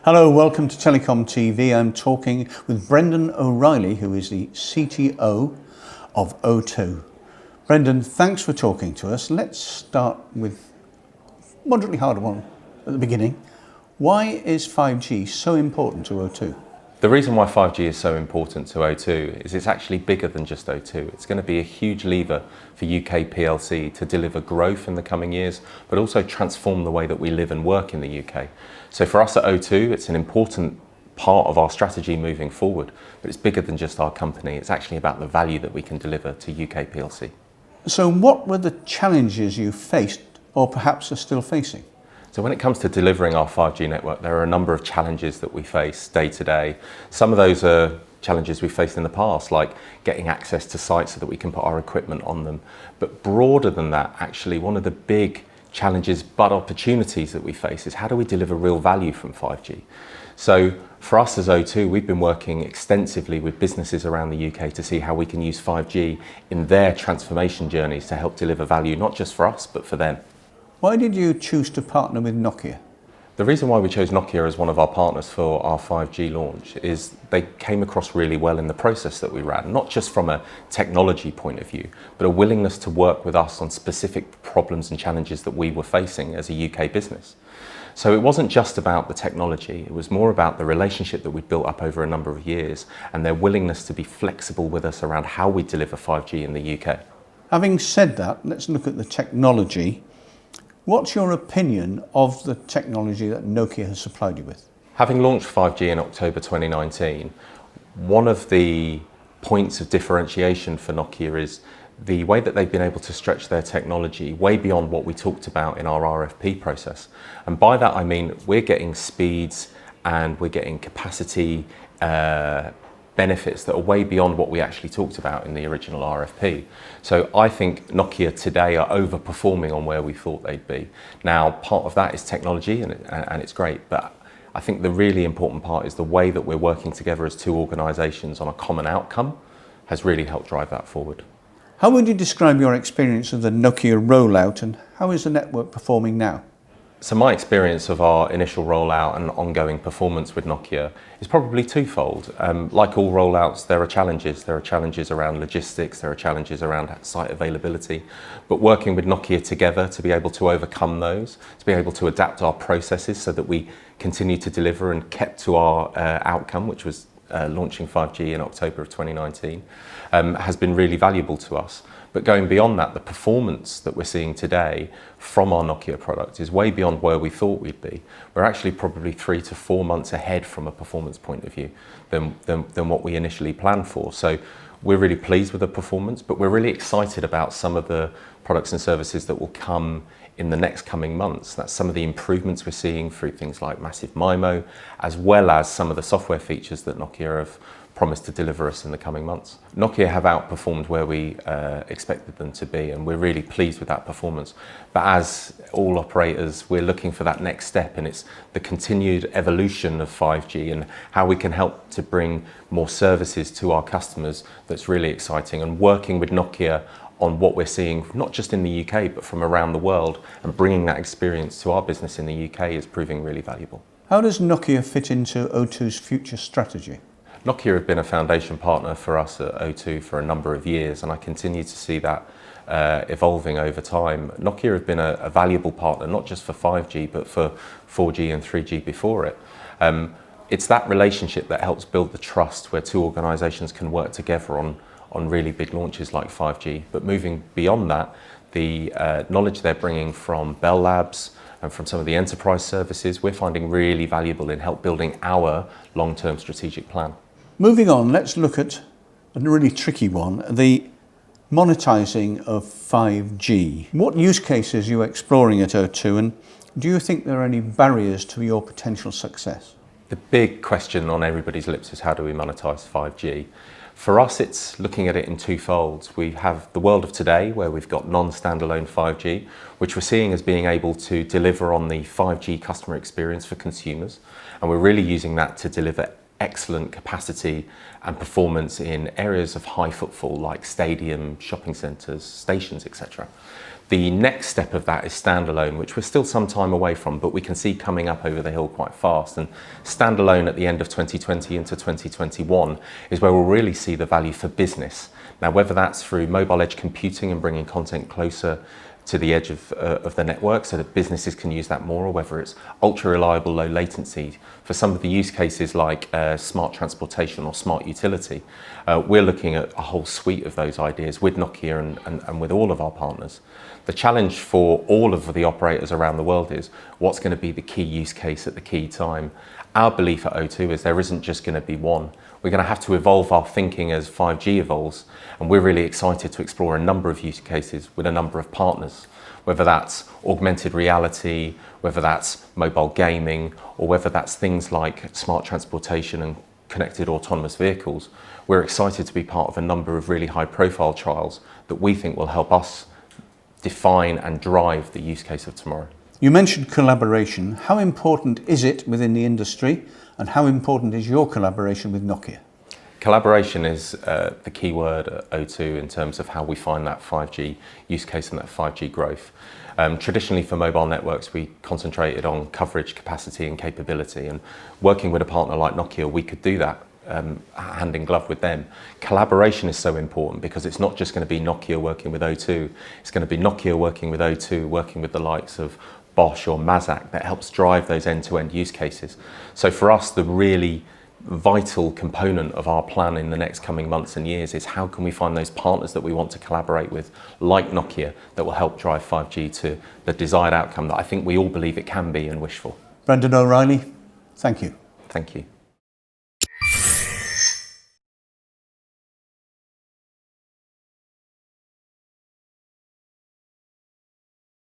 Hello, welcome to TelecomTV. I'm talking with Brendan O'Reilly, who is the CTO of O2. Brendan, thanks for talking to us. Let's start with a moderately harder one at the beginning. Why is 5G so important to O2? The reason why 5G is so important to O2 is it's actually bigger than just O2. It's going to be a huge lever for UK PLC to deliver growth in the coming years, but also transform the way that we live and work in the UK. So for us at O2, it's an important part of our strategy moving forward, but it's bigger than just our company. It's actually about the value that we can deliver to UK PLC. So what were the challenges you faced or perhaps are still facing? So when it comes to delivering our 5G network, there are a number of challenges that we face day to day. Some of those are challenges we've faced in the past, like getting access to sites so that we can put our equipment on them. But broader than that, actually, one of the big challenges but opportunities that we face is how do we deliver real value from 5G? So for us as O2, we've been working extensively with businesses around the UK to see how we can use 5G in their transformation journeys to help deliver value, not just for us, but for them. Why did you choose to partner with Nokia? The reason why we chose Nokia as one of our partners for our 5G launch is they came across really well in the process that we ran, not just from a technology point of view, but a willingness to work with us on specific problems and challenges that we were facing as a UK business. So it wasn't just about the technology, it was more about the relationship that we'd built up over a number of years and their willingness to be flexible with us around how we deliver 5G in the UK. Having said that, let's look at the technology. What's your opinion of the technology that Nokia has supplied you with? Having launched 5G in October 2019, one of the points of differentiation for Nokia is the way that they've been able to stretch their technology way beyond what we talked about in our RFP process. And by that I mean we're getting speeds and we're getting capacity benefits that are way beyond what we actually talked about in the original RFP. So I think Nokia today are overperforming on where we thought they'd be. Now, part of that is technology and it's great, but I think the really important part is the way that we're working together as two organisations on a common outcome has really helped drive that forward. How would you describe your experience of the Nokia rollout and how is the network performing now? So my experience of our initial rollout and ongoing performance with Nokia is probably twofold. Like all rollouts, there are challenges. There are challenges around logistics, there are challenges around site availability, but working with Nokia together to be able to overcome those, to be able to adapt our processes so that we continue to deliver and kept to our outcome, which was launching 5G in October of 2019, has been really valuable to us. But going beyond that, the performance that we're seeing today from our Nokia product is way beyond where we thought we'd be. We're actually probably 3 to 4 months ahead from a performance point of view than what we initially planned for. So we're really pleased with the performance, but we're really excited about some of the products and services that will come in the next coming months. That's some of the improvements we're seeing through things like Massive MIMO, as well as some of the software features that Nokia have promised to deliver us in the coming months. Nokia have outperformed where we expected them to be, and we're really pleased with that performance. But as all operators, we're looking for that next step, and it's the continued evolution of 5G and how we can help to bring more services to our customers that's really exciting, and working with Nokia on what we're seeing, not just in the UK, but from around the world, and bringing that experience to our business in the UK is proving really valuable. How does Nokia fit into O2's future strategy? Nokia have been a foundation partner for us at O2 for a number of years, and I continue to see that evolving over time. Nokia have been a valuable partner, not just for 5G, but for 4G and 3G before it. It's that relationship that helps build the trust where two organisations can work together on really big launches like 5G. But moving beyond that, the knowledge they're bringing from Bell Labs and from some of the enterprise services, we're finding really valuable in help building our long-term strategic plan. Moving on, let's look at a really tricky one, the monetising of 5G. What use cases are you exploring at O2, and do you think there are any barriers to your potential success? The big question on everybody's lips is how do we monetise 5G? For us, it's looking at it in two folds. We have the world of today where we've got non-standalone 5G, which we're seeing as being able to deliver on the 5G customer experience for consumers. And we're really using that to deliver excellent capacity and performance in areas of high footfall like stadium, shopping centres, stations, etc. The next step of that is standalone, which we're still some time away from, but we can see coming up over the hill quite fast. And standalone at the end of 2020 into 2021 is where we'll really see the value for business. Now, whether that's through mobile edge computing and bringing content closer to the edge of the network so that businesses can use that more, or whether it's ultra reliable, low latency for some of the use cases like smart transportation or smart utility. We're looking at a whole suite of those ideas with Nokia and with all of our partners. The challenge for all of the operators around the world is what's going to be the key use case at the key time. Our belief at O2 is there isn't just going to be one. We're going to have to evolve our thinking as 5G evolves, and we're really excited to explore a number of use cases with a number of partners, whether that's augmented reality, whether that's mobile gaming, or whether that's things like smart transportation and connected autonomous vehicles. We're excited to be part of a number of really high-profile trials that we think will help us define and drive the use case of tomorrow. You mentioned collaboration. How important is it within the industry, and how important is your collaboration with Nokia? Collaboration is the key word at O2 in terms of how we find that 5G use case and that 5G growth. Traditionally for mobile networks, we concentrated on coverage, capacity and capability, and working with a partner like Nokia, we could do that hand in glove with them. Collaboration is so important because it's not just going to be Nokia working with O2, it's going to be Nokia working with O2, working with the likes of Bosch or Mazak that helps drive those end-to-end use cases. So for us, the really vital component of our plan in the next coming months and years is how can we find those partners that we want to collaborate with, like Nokia, that will help drive 5G to the desired outcome that I think we all believe it can be and wish for. Brendan O'Reilly, thank you. Thank you.